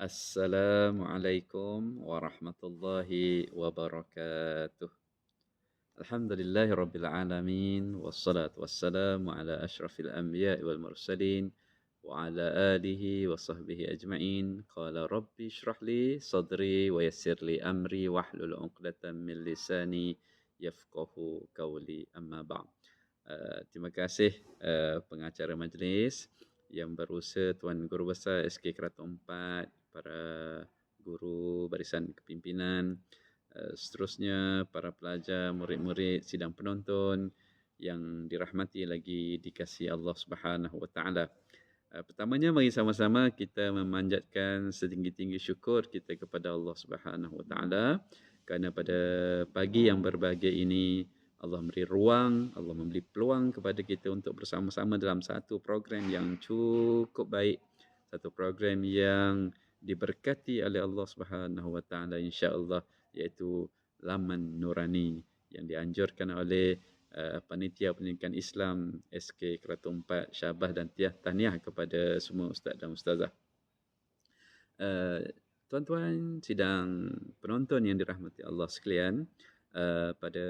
Assalamualaikum warahmatullahi wabarakatuh. Alhamdulillahi rabbil alamin wassalatu wassalamu ala asyrafil anbiya'i wal mursalin wa ala alihi wa sahbihi ajma'in. Qala rabbi shrah li sadri wa yassir li amri wahlul 'uqdatam min lisani yafqahu qawli, amma ba'd. Terima kasih pengacara majlis yang berusaha Tuan Guru Besar SK Keraton 4, para guru barisan kepimpinan, seterusnya para pelajar, murid-murid, sidang penonton yang dirahmati lagi dikasihi Allah Subhanahu Wa Taala. Pertamanya mari sama-sama kita memanjatkan setinggi-tinggi syukur kita kepada Allah Subhanahu Wa Taala kerana pada pagi yang berbahagia ini Allah memberi ruang, Allah memberi peluang kepada kita untuk bersama-sama dalam satu program yang cukup baik, satu program yang diberkati oleh Allah Subhanahu Wa Taala insya-Allah, iaitu Laman Nurani yang dianjurkan oleh Panitia Pendidikan Islam SK Keraton 4 Syabas dan tahniah kepada semua ustaz dan ustazah. Tuan-tuan sidang penonton yang dirahmati Allah sekalian, pada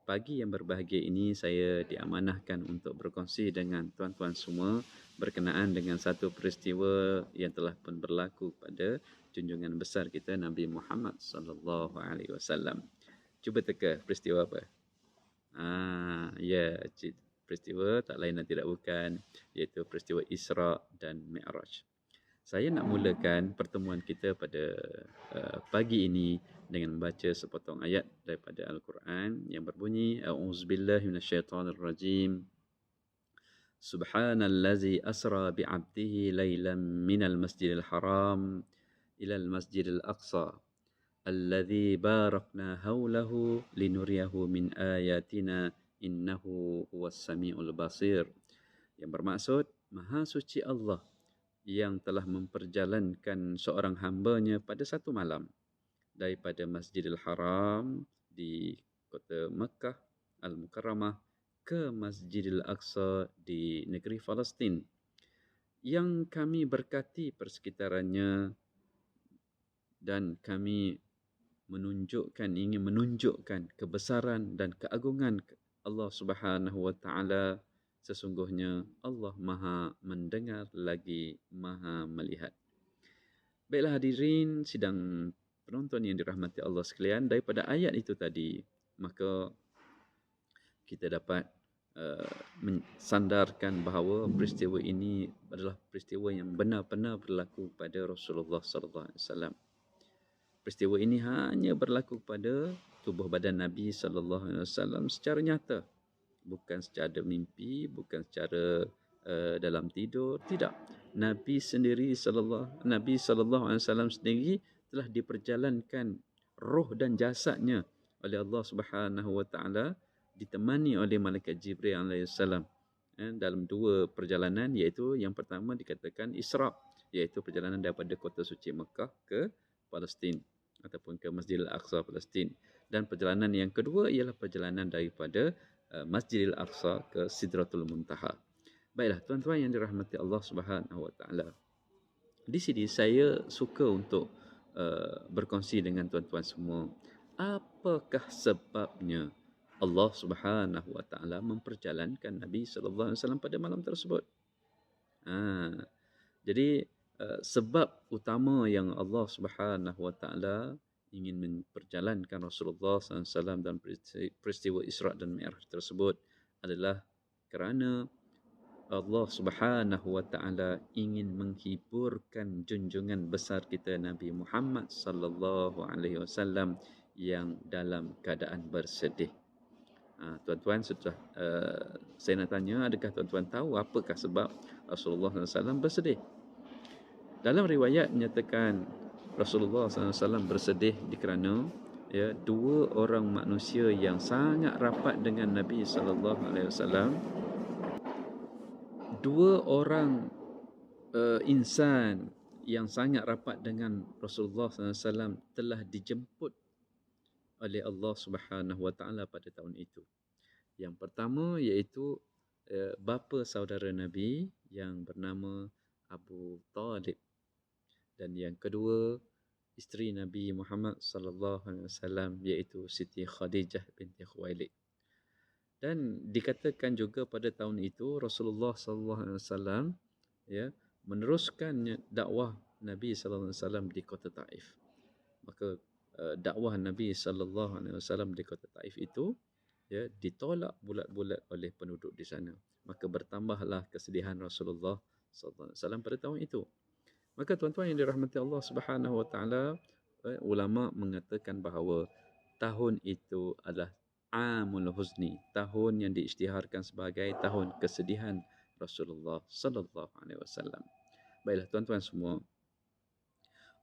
pagi yang berbahagia ini saya diamanahkan untuk berkongsi dengan tuan-tuan semua berkenaan dengan satu peristiwa yang telah pun berlaku pada junjungan besar kita Nabi Muhammad sallallahu alaihi wasallam. Cuba teka peristiwa apa? Ya, peristiwa tak lain dan tidak bukan iaitu peristiwa Isra dan Mi'raj. Saya nak mulakan pertemuan kita pada pagi ini dengan membaca sepotong ayat daripada Al-Quran yang berbunyi A'udzubillahi minasyaitonirrajim. Subhanallazi asra bi'abdihi laylan minal masjidil haram ilal masjidil aqsa alladzi barakna hawlahu linuriyahu min ayatina innahu huwas samiul basir. Yang bermaksud, Maha Suci Allah yang telah memperjalankan seorang hambanya pada satu malam daripada Masjidil Haram di kota Mekah Al-Mukarramah ke Masjidil Aqsa di negeri Palestin, yang kami berkati persekitarannya dan kami ingin menunjukkan kebesaran dan keagungan Allah Subhanahu Wa Taala. Sesungguhnya Allah Maha mendengar lagi Maha melihat. Baiklah hadirin sidang penonton yang dirahmati Allah sekalian, daripada ayat itu tadi maka kita dapat mensandarkan bahawa peristiwa ini adalah peristiwa yang benar-benar berlaku pada Rasulullah sallallahu alaihi wasallam. Peristiwa ini hanya berlaku pada tubuh badan Nabi sallallahu alaihi wasallam secara nyata, bukan secara mimpi, bukan secara dalam tidur, tidak. Nabi sallallahu alaihi wasallam sendiri telah diperjalankan roh dan jasadnya oleh Allah Subhanahu Wa Taala, ditemani oleh malaikat Jibril alaihi salam dalam dua perjalanan, iaitu yang pertama dikatakan Isra, iaitu perjalanan daripada kota suci Mekah ke Palestin ataupun ke Masjidil Aqsa Palestin, dan perjalanan yang kedua ialah perjalanan daripada Masjidil Aqsa ke Sidratul Muntaha. Baiklah tuan-tuan yang dirahmati Allah Subhanahu Wa Taala, di sini saya suka untuk berkongsi dengan tuan-tuan semua, apakah sebabnya Allah Subhanahu Wa Taala memperjalankan Nabi sallallahu alaihi wasallam pada malam tersebut. Jadi sebab utama yang Allah Subhanahu Wa Taala ingin memperjalankan Rasulullah SAW dalam peristiwa Isra dan Mi'raj tersebut adalah kerana Allah Subhanahu Wa Taala ingin menghiburkan junjungan besar kita Nabi Muhammad sallallahu alaihi wasallam yang dalam keadaan bersedih. Tuan-tuan, sudah saya nak tanya, adakah tuan-tuan tahu apakah sebab Rasulullah SAW bersedih? Dalam riwayat menyatakan Rasulullah SAW bersedih dikerana dua orang manusia yang sangat rapat dengan Nabi SAW, dua orang insan yang sangat rapat dengan Rasulullah SAW telah dijemput oleh Allah Subhanahu Wa Taala pada tahun itu. Yang pertama iaitu bapa saudara Nabi yang bernama Abu Talib. Dan yang kedua, isteri Nabi Muhammad sallallahu alaihi wasallam, iaitu Siti Khadijah binti Khuwailid. Dan dikatakan juga pada tahun itu Rasulullah sallallahu alaihi wasallam ya meneruskan dakwah Nabi sallallahu alaihi wasallam di kota Taif. Maka dakwah Nabi sallallahu alaihi wasallam di kota Taif itu ya ditolak bulat-bulat oleh penduduk di sana. Maka bertambahlah kesedihan Rasulullah sallallahu alaihi wasallam pada tahun itu. Maka tuan-tuan yang dirahmati Allah Subhanahu wa taala, ulama mengatakan bahawa tahun itu adalah Amul Huzni, tahun yang diisytiharkan sebagai tahun kesedihan Rasulullah sallallahu alaihi wasallam. Baiklah tuan-tuan semua,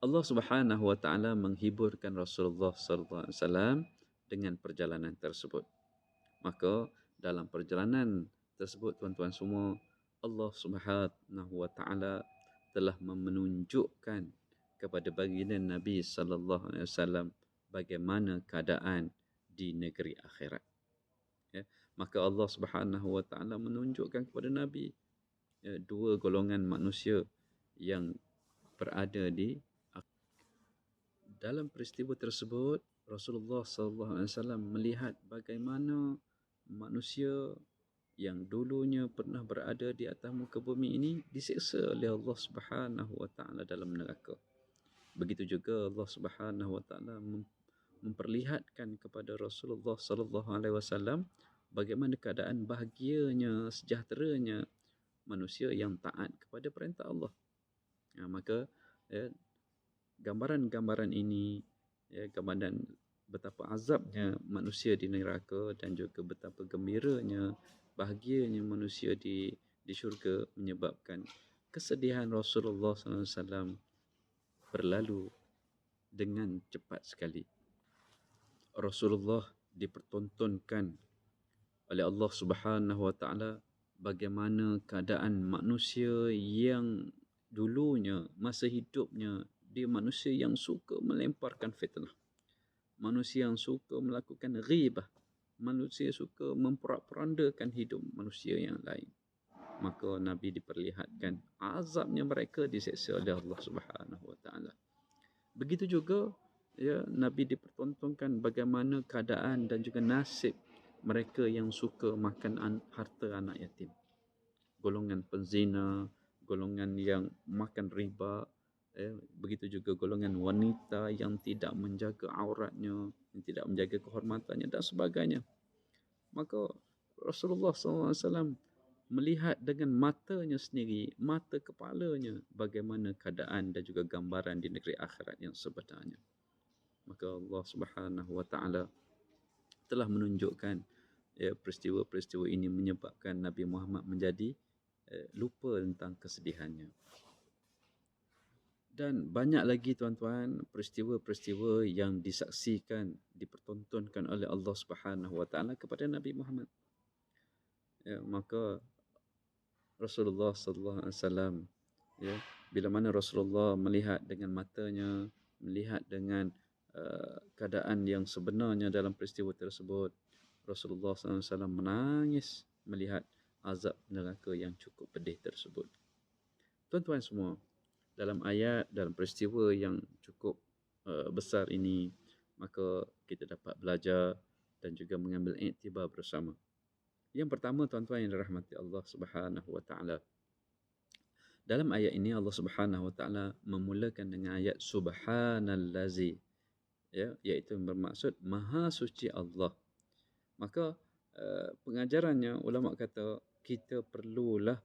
Allah Subhanahu wa taala menghiburkan Rasulullah sallallahu alaihi wasallam dengan perjalanan tersebut. Maka dalam perjalanan tersebut tuan-tuan semua, Allah Subhanahu wa taala telah menunjukkan kepada baginda Nabi sallallahu alaihi wasallam bagaimana keadaan di negeri akhirat. Ya, maka Allah Subhanahu wa taala menunjukkan kepada Nabi dua golongan manusia yang berada di dalam peristiwa tersebut. Rasulullah sallallahu alaihi wasallam melihat bagaimana manusia yang dulunya pernah berada di atas muka bumi ini disiksa oleh Allah Subhanahu wa taala dalam neraka. Begitu juga Allah Subhanahu wa taala memperlihatkan kepada Rasulullah sallallahu alaihi wasallam bagaimana keadaan bahagianya, sejahteranya manusia yang taat kepada perintah Allah. Maka gambaran-gambaran ini, gambaran betapa azabnya manusia di neraka dan juga betapa gembiranya, bahagianya manusia di syurga menyebabkan kesedihan Rasulullah SAW berlalu dengan cepat sekali. Rasulullah dipertontonkan oleh Allah Subhanahu wa taala bagaimana keadaan manusia yang dulunya masa hidupnya dia manusia yang suka melemparkan fitnah, manusia yang suka melakukan ghibah, manusia suka memperandakan hidup manusia yang lain. Maka Nabi diperlihatkan azabnya mereka diseksa oleh Allah Subhanahu wa taala. Begitu juga Nabi dipertontonkan bagaimana keadaan dan juga nasib mereka yang suka makan harta anak yatim. Golongan penzina, golongan yang makan riba, begitu juga golongan wanita yang tidak menjaga auratnya, yang tidak menjaga kehormatannya dan sebagainya. Maka Rasulullah SAW melihat dengan matanya sendiri, mata kepalanya, bagaimana keadaan dan juga gambaran di negeri akhirat yang sebenarnya. Maka Allah Subhanahu wa taala telah menunjukkan peristiwa-peristiwa ini menyebabkan Nabi Muhammad menjadi lupa tentang kesedihannya. Dan banyak lagi tuan-tuan peristiwa-peristiwa yang disaksikan, dipertontonkan oleh Allah Subhanahu wa taala kepada Nabi Muhammad. Maka Rasulullah sallallahu alaihi wasallam bila mana Rasulullah melihat dengan matanya, melihat dengan keadaan yang sebenarnya dalam peristiwa tersebut, Rasulullah sallallahu alaihi wasallam menangis melihat azab neraka yang cukup pedih tersebut. Tuan-tuan semua, dalam ayat, dalam peristiwa yang cukup besar ini, maka kita dapat belajar dan juga mengambil iktibar bersama. Yang pertama tuan-tuan yang dirahmati Allah Subhanahu wa taala. Dalam ayat ini Allah Subhanahu wa taala memulakan dengan ayat subhanallazi, iaitu bermaksud maha suci Allah. Maka pengajarannya ulama kata kita perlulah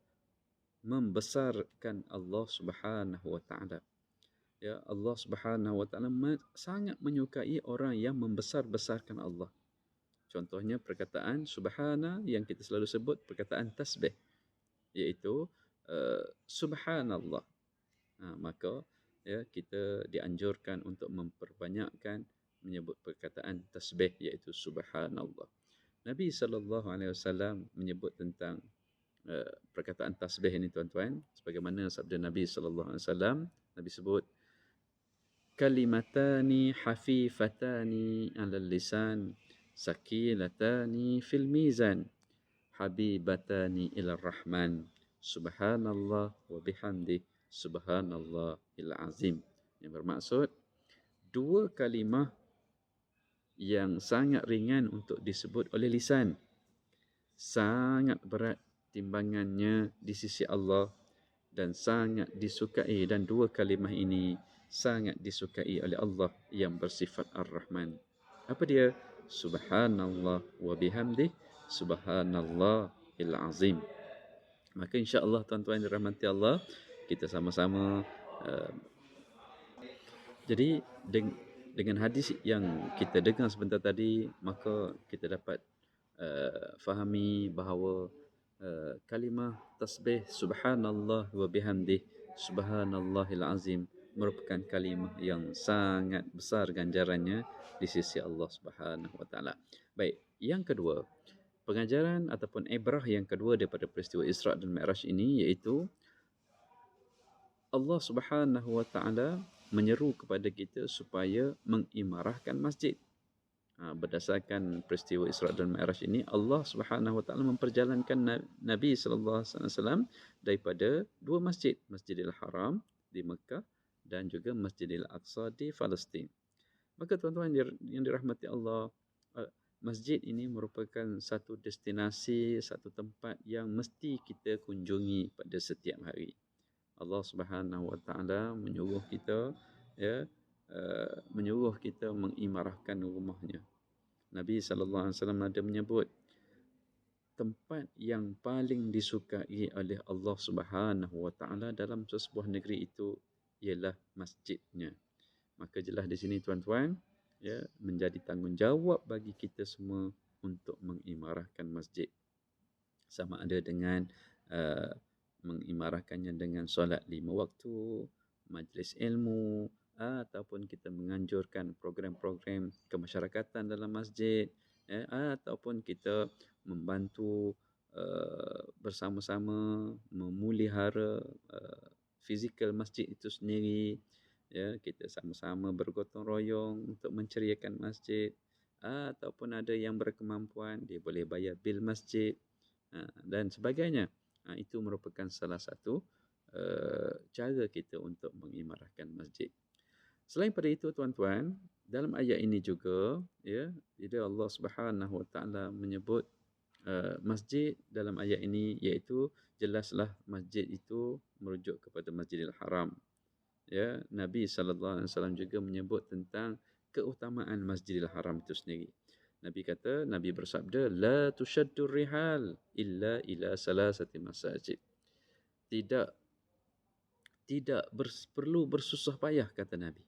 membesarkan Allah Subhanahu wa taala. Allah Subhanahu wa taala sangat menyukai orang yang membesar-besarkan Allah. Contohnya perkataan subhana yang kita selalu sebut perkataan tasbih, iaitu subhanallah. Maka kita dianjurkan untuk memperbanyakkan menyebut perkataan tasbih, iaitu subhanallah. Nabi SAW menyebut tentang perkataan tasbih ini tuan-tuan, sebagaimana sabda Nabi SAW. Nabi sebut kalimatani hafifatani 'alal lisan sakilatani fil mizan habibatani ila rahman subhanallah wa bihamdi subhanallahil azim. Yang bermaksud dua kalimah yang sangat ringan untuk disebut oleh lisan, sangat berat timbangannya di sisi Allah dan sangat disukai, dan dua kalimah ini sangat disukai oleh Allah yang bersifat Ar-Rahman. Apa dia? Subhanallah wa bihamdih, subhanallahil azim. Maka insya-Allah tuan-tuan yang dirahmati Allah, kita sama-sama jadi dengan hadis yang kita dengar sebentar tadi, maka kita dapat fahami bahawa kalimah tasbih subhanallah wa bihamdih subhanallahil azim merupakan kalimah yang sangat besar ganjarannya di sisi Allah Subhanahu wa taala. Baik, yang kedua, pengajaran ataupun ibrah yang kedua daripada peristiwa Isra' dan Mi'raj ini, iaitu Allah Subhanahu wa taala menyeru kepada kita supaya mengimarahkan masjid. Berdasarkan peristiwa Isra' dan Mi'raj ini, Allah Subhanahu wa taala memperjalankan Nabi sallallahu alaihi wasallam daripada dua masjid, Masjidil Haram di Mekah dan juga Masjidil Aqsa di Palestin. Maka tuan-tuan yang dirahmati Allah, masjid ini merupakan satu destinasi, satu tempat yang mesti kita kunjungi pada setiap hari. Allah Subhanahu wa taala menyuruh kita menyuruh kita mengimarahkan rumahnya. Nabi sallallahu alaihi wasallam ada menyebut tempat yang paling disukai oleh Allah Subhanahu wa taala dalam sebuah negeri itu ialah masjidnya. Maka jelas di sini tuan-tuan, menjadi tanggungjawab bagi kita semua untuk mengimarahkan masjid. Sama ada dengan mengimarahkannya dengan solat 5 waktu, majlis ilmu, ataupun kita menganjurkan program-program kemasyarakatan dalam masjid, ataupun kita membantu bersama-sama memulihara fizikal masjid itu sendiri. Kita sama-sama bergotong royong untuk menceriakan masjid, ataupun ada yang berkemampuan, dia boleh bayar bil masjid dan sebagainya. Itu merupakan salah satu cara kita untuk mengimarahkan masjid. Selain pada itu tuan-tuan, dalam ayat ini juga, bila Allah Subhanahu wa taala menyebut masjid dalam ayat ini, iaitu jelaslah masjid itu merujuk kepada Masjidil Haram. Nabi sallallahu alaihi wasallam juga menyebut tentang keutamaan Masjidil Haram itu sendiri. Nabi bersabda, la tushaddur rihal illa ila salasati masajid. Tidak perlu bersusah payah, kata Nabi.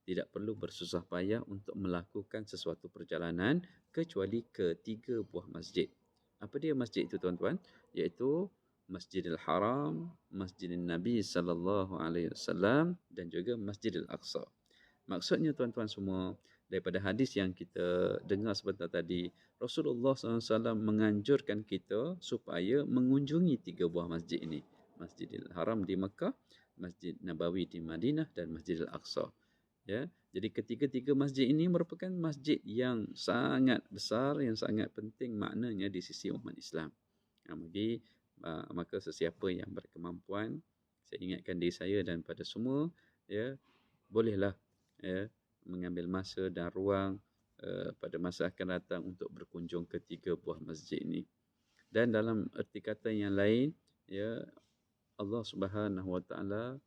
Tidak perlu bersusah payah untuk melakukan sesuatu perjalanan kecuali ke 3 buah masjid. Apa dia masjid itu tuan-tuan? Iaitu Masjidil Haram, Masjidil Nabi sallallahu alaihi wasallam dan juga Masjidil Aqsa. Maksudnya tuan-tuan semua, daripada hadis yang kita dengar sebentar tadi, Rasulullah SAW menganjurkan kita supaya mengunjungi 3 buah masjid ini. Masjidil Haram di Mekah, Masjid Nabawi di Madinah dan Masjidil Aqsa. Jadi ketiga-tiga masjid ini merupakan masjid yang sangat besar, yang sangat penting maknanya di sisi umat Islam. Maka sesiapa yang berkemampuan, saya ingatkan diri saya dan pada semua, bolehlah mengambil masa dan ruang pada masa akan datang untuk berkunjung ke 3 buah masjid ini. Dan dalam erti kata yang lain, Allah Subhanahu wa taala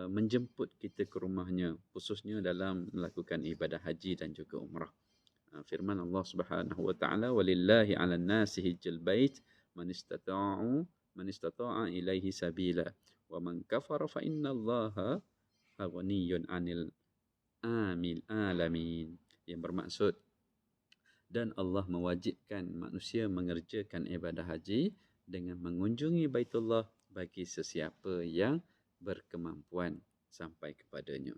menjemput kita ke rumahnya, khususnya dalam melakukan ibadah haji dan juga umrah. Firman Allah Subhanahu wa taala, walillahi 'alan nasi hajjal bait man istata'a ilaihi sabila wa man kafara fa innallaha ghaniyyun 'anil alamin. Yang bermaksud, dan Allah mewajibkan manusia mengerjakan ibadah haji dengan mengunjungi Baitullah bagi sesiapa yang berkemampuan sampai kepadanya.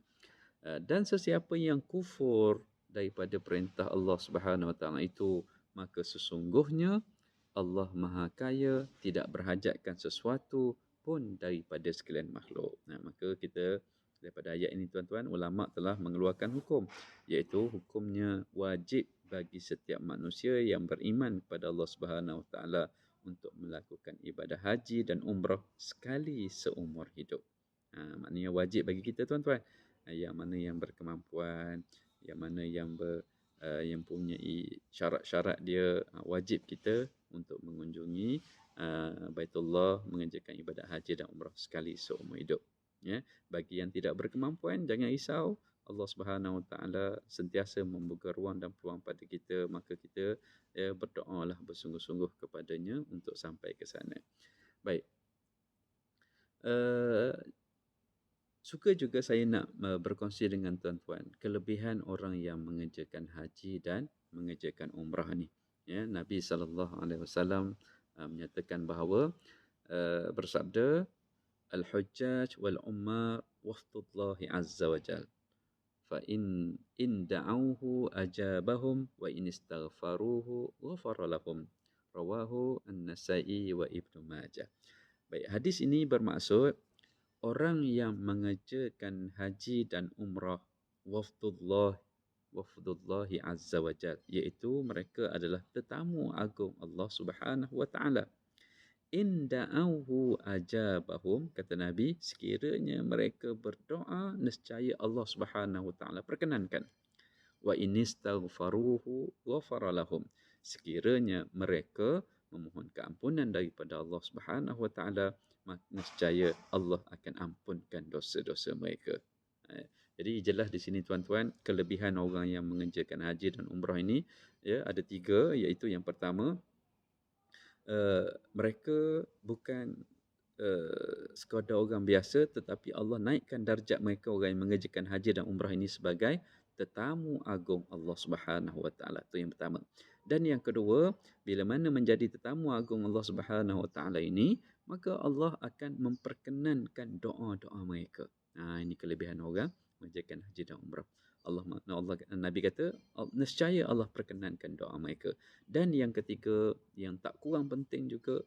Dan sesiapa yang kufur daripada perintah Allah Subhanahu wa taala itu, maka sesungguhnya Allah Maha Kaya, tidak berhajatkan sesuatu pun daripada sekalian makhluk. Maka kita daripada ayat ini tuan-tuan, ulama telah mengeluarkan hukum, iaitu hukumnya wajib bagi setiap manusia yang beriman kepada Allah Subhanahu wa taala untuk melakukan ibadah haji dan umrah sekali seumur hidup. Maknanya wajib bagi kita tuan-tuan. Yang mana yang berkemampuan, yang mana yang mempunyai syarat-syarat dia, wajib kita untuk mengunjungi Baitullah, mengerjakan ibadat haji dan umrah sekali seumur hidup. Ya, bagi yang tidak berkemampuan, jangan risau. Allah Subhanahu Wa Taala sentiasa membuka ruang dan peluang pada kita, maka kita berdoalah bersungguh-sungguh kepadanya untuk sampai ke sana. Baik. Suka juga saya nak berkongsi dengan tuan-tuan kelebihan orang yang mengerjakan haji dan mengerjakan umrah ni. Ya, Nabi SAW menyatakan bahawa bersabda, al-hujjaj wal ummar waftullahi azza wa jal. Fa in da'awhu ajabahum wa in istaghfaruhu ghafara lahum. Rawahu An-Nasa'i wa Ibnu Majah. Baik, hadis ini bermaksud orang yang mengerjakan haji dan umrah wafdullahi azza wa jal, iaitu mereka adalah tetamu agung Allah Subhanahu wa taala. In da'awhu ajabahum, kata Nabi, sekiranya mereka berdoa, nescaya Allah Subhanahu wa taala perkenankan. Wa inistaghfaruhu ghafara lahum, sekiranya mereka memohon keampunan daripada Allah Subhanahu wa taala, nescaya Allah akan ampunkan dosa-dosa mereka. Jadi jelas di sini tuan-tuan, kelebihan orang yang mengerjakan haji dan umrah ini ada 3, iaitu yang pertama, mereka bukan sekadar orang biasa, tetapi Allah naikkan darjat mereka, orang yang mengerjakan haji dan umrah ini, sebagai tetamu agung Allah Subhanahu Wa Taala. Itu yang pertama. Dan yang kedua, bila mana menjadi tetamu agung Allah Subhanahu Wa Taala ini, maka Allah akan memperkenankan doa-doa mereka. Ini kelebihan orang mengerjakan haji dan umrah. Nabi kata, nescaya Allah perkenankan doa mereka. Dan yang ketiga, yang tak kurang penting juga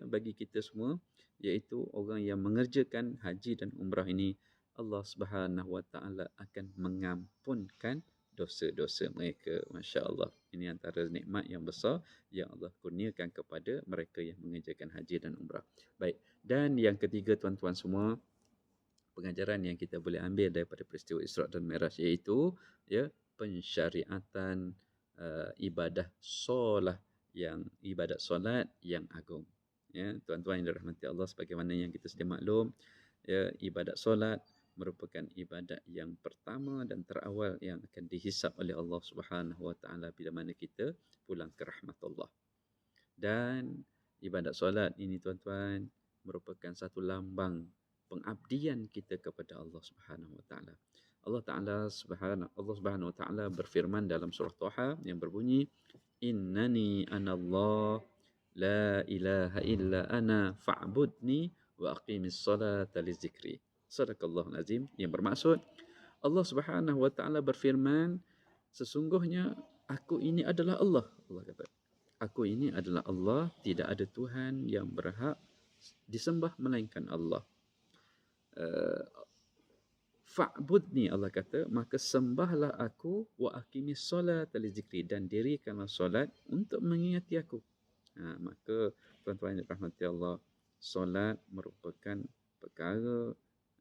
bagi kita semua, iaitu orang yang mengerjakan haji dan umrah ini, Allah Subhanahu Wa Taala akan mengampunkan dosa-dosa mereka. Masya Allah. Ini antara nikmat yang besar yang Allah kurniakan kepada mereka yang mengerjakan haji dan umrah. Baik. Dan yang ketiga tuan-tuan semua, pengajaran yang kita boleh ambil daripada peristiwa Isra' dan Mi'raj, iaitu pensyariatan ibadat solat yang agung. Ya, tuan-tuan yang dirahmati Allah, sebagaimana yang kita sedia maklum, ibadat solat merupakan ibadat yang pertama dan terawal yang akan dihisap oleh Allah Subhanahu Wa Taala bila mana kita pulang ke rahmat Allah. Dan ibadat solat ini tuan-tuan merupakan satu lambang pengabdian kita kepada Allah Subhanahu Wa Taala. Allah Subhanahu Wa Taala berfirman dalam surah Taha yang berbunyi, Innani anallah la ilaha illa ana fa'budni wa aqimis salata li zikri. Sadaqallahul azim, yang bermaksud Allah Subhanahu Wa Taala berfirman, sesungguhnya aku ini adalah Allah. Allah kata, aku ini adalah Allah, tidak ada Tuhan yang berhak disembah melainkan Allah. Fa'budni, Allah kata, maka sembahlah aku, wa aqimis salata li zikri, dan dirikanlah solat untuk mengingati aku. Maka tuan-tuan yang dirahmati Allah, solat merupakan perkara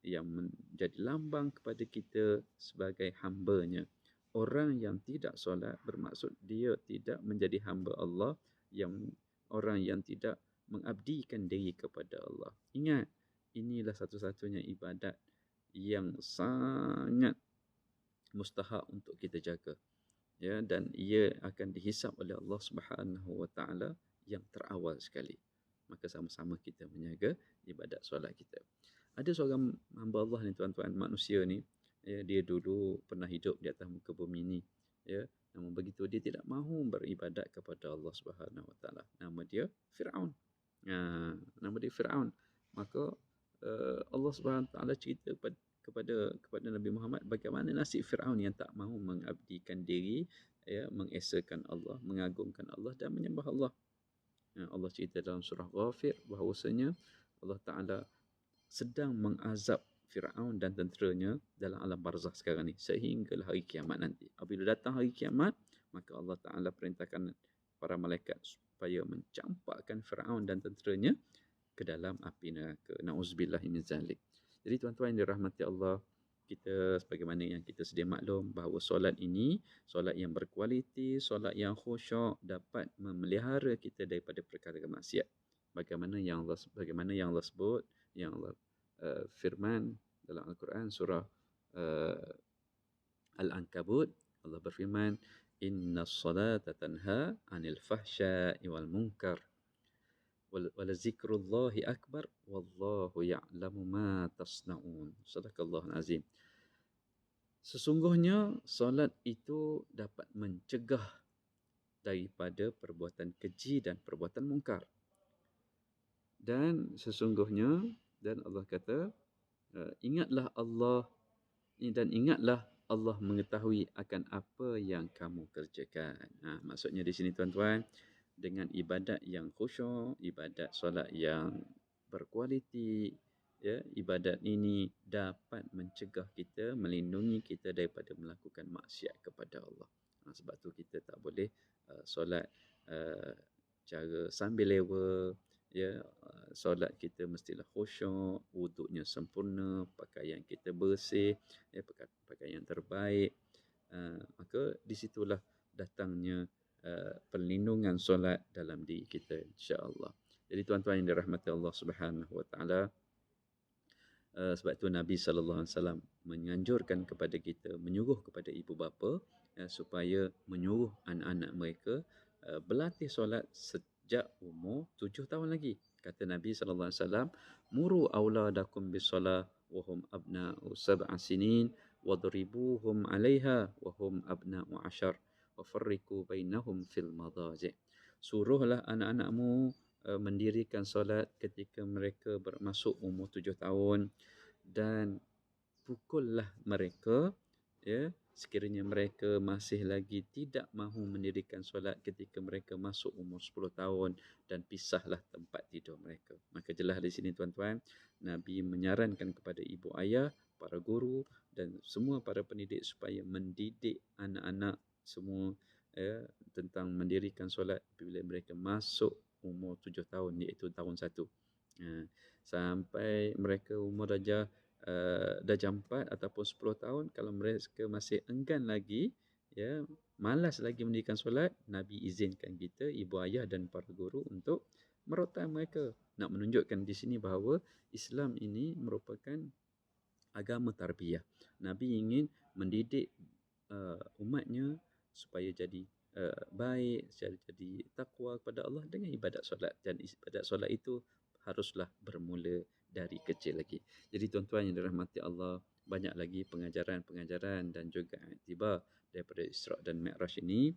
yang menjadi lambang kepada kita sebagai hamba-Nya. Orang yang tidak solat bermaksud dia tidak menjadi hamba Allah, orang yang tidak mengabdikan diri kepada Allah. Ingat, inilah satu-satunya ibadat yang sangat mustahak untuk kita jaga, dan ia akan dihisap oleh Allah Subhanahu Wa Taala yang terawal sekali. Maka sama-sama kita menjaga ibadat solat kita. Ada seorang hamba Allah ni tuan-tuan, manusia ni, dia dulu pernah hidup di atas muka bumi ni, namun begitu dia tidak mahu beribadat kepada Allah Subhanahu Wa Taala. Nama dia Firaun. Maka Allah Subhanahu Wa Taala cerita kepada Nabi Muhammad bagaimana nasib Firaun yang tak mahu mengabdikan diri, mengesakan Allah, mengagungkan Allah dan menyembah Allah. Allah cerita dalam surah Ghafir bahawasanya Allah Taala sedang mengazab Firaun dan tenteranya dalam alam barzakh sekarang ni sehinggalah hari kiamat nanti. Apabila datang hari kiamat, maka Allah Taala perintahkan para malaikat supaya mencampakkan Firaun dan tenteranya ke dalam api neraka. Nauzubillahi min zalik. Jadi tuan-tuan yang dirahmati Allah, kita sebagaimana yang kita sedia maklum bahawa solat ini, solat yang berkualiti, solat yang khusyuk dapat memelihara kita daripada perkara maksiat. Bagaimana yang Allah sebut, yang Allah firman dalam Al-Quran surah uh, Al-Ankabut, Allah berfirman, Inna salata tanha anil fahsya'i wal munkar wala zikrullahi akbar wallahu ya'lamu ma tasna'un. Sadaqallahul azim. Sesungguhnya solat itu dapat mencegah daripada perbuatan keji dan perbuatan mungkar. Dan sesungguhnya, dan Allah kata, ingatlah Allah mengetahui akan apa yang kamu kerjakan. Maksudnya di sini tuan-tuan, dengan ibadat yang khusyuk, ibadat solat yang berkualiti, ya, ibadat ini dapat mencegah kita, melindungi kita daripada melakukan maksiat kepada Allah. Sebab tu kita tak boleh solat cara sambil lewa, ya. Solat kita mestilah khusyuk, wuduknya sempurna, pakaian kita bersih, ya, pakaian terbaik. Maka di situlah datangnya perlindungan solat dalam diri kita, insya-Allah. Jadi tuan-tuan yang dirahmati Allah Subhanahu Wa Taala, sebab itu Nabi sallallahu alaihi wasallam menganjurkan kepada kita, menyuruh kepada ibu bapa supaya menyuruh anak-anak mereka berlatih solat sejak umur 7 tahun lagi. Kata Nabi sallallahu alaihi wasallam, "Muru auladakum bis-shalah wa hum abna'u 7 sinin wadribuhum 'alaiha wa hum abna'u 10 wa farriqu bainahum fil madaji'." Suruhlah anak-anakmu mendirikan solat ketika mereka bermasuk umur 7 tahun dan pukullah mereka, ya, sekiranya mereka masih lagi tidak mahu mendirikan solat ketika mereka masuk umur 10 tahun, dan pisahlah tempat tidur mereka. Maka jelas di sini tuan-tuan, Nabi menyarankan kepada ibu ayah, para guru dan semua para pendidik supaya mendidik anak-anak semua, ya, tentang mendirikan solat bila mereka masuk umur 7 tahun, iaitu tahun 1. Sampai mereka umur darjah 4 ataupun 10 tahun, kalau mereka masih enggan lagi, ya, malas lagi mendirikan solat, Nabi izinkan kita, ibu ayah dan para guru untuk merotan mereka. Nak menunjukkan di sini bahawa Islam ini merupakan agama tarbiyah. Nabi ingin mendidik umatnya supaya jadi baik, jadi takwa kepada Allah dengan ibadat solat. Dan ibadat solat itu haruslah bermula dari kecil lagi. Jadi tuan-tuan yang dirahmati Allah, banyak lagi pengajaran-pengajaran dan juga iktibar daripada Isra' dan Mi'raj ini.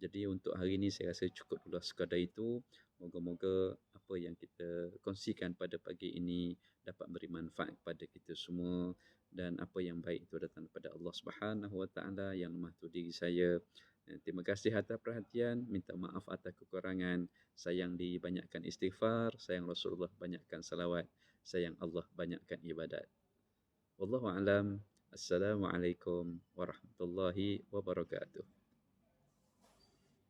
Jadi untuk hari ini saya rasa cukup dulu sekadar itu. Moga-moga apa yang kita kongsikan pada pagi ini dapat beri manfaat kepada kita semua, dan apa yang baik itu datang daripada Allah Subhanahu Wa Taala, yang lemah tu diri saya. Terima kasih atas perhatian, minta maaf atas kekurangan. Sayang dibanyakkan istighfar, sayang Rasulullah banyakkan salawat, sayang Allah banyakkan ibadat. Wallahu a'lam. Assalamualaikum warahmatullahi wabarakatuh.